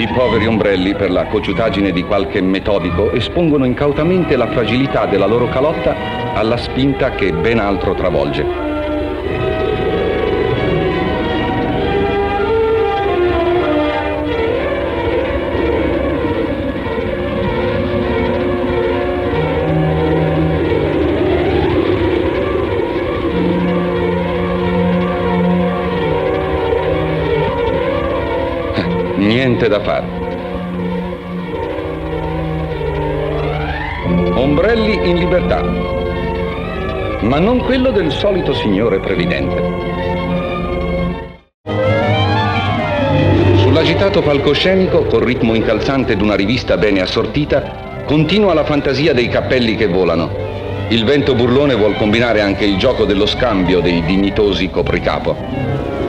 I poveri ombrelli, per la cociutaggine di qualche metodico, espongono incautamente la fragilità della loro calotta alla spinta che ben altro travolge. Niente da fare. Ombrelli in libertà, ma non quello del solito signore previdente. Sull'agitato palcoscenico, col ritmo incalzante d'una rivista bene assortita, continua la fantasia dei cappelli che volano. Il vento burlone vuol combinare anche il gioco dello scambio dei dignitosi copricapo.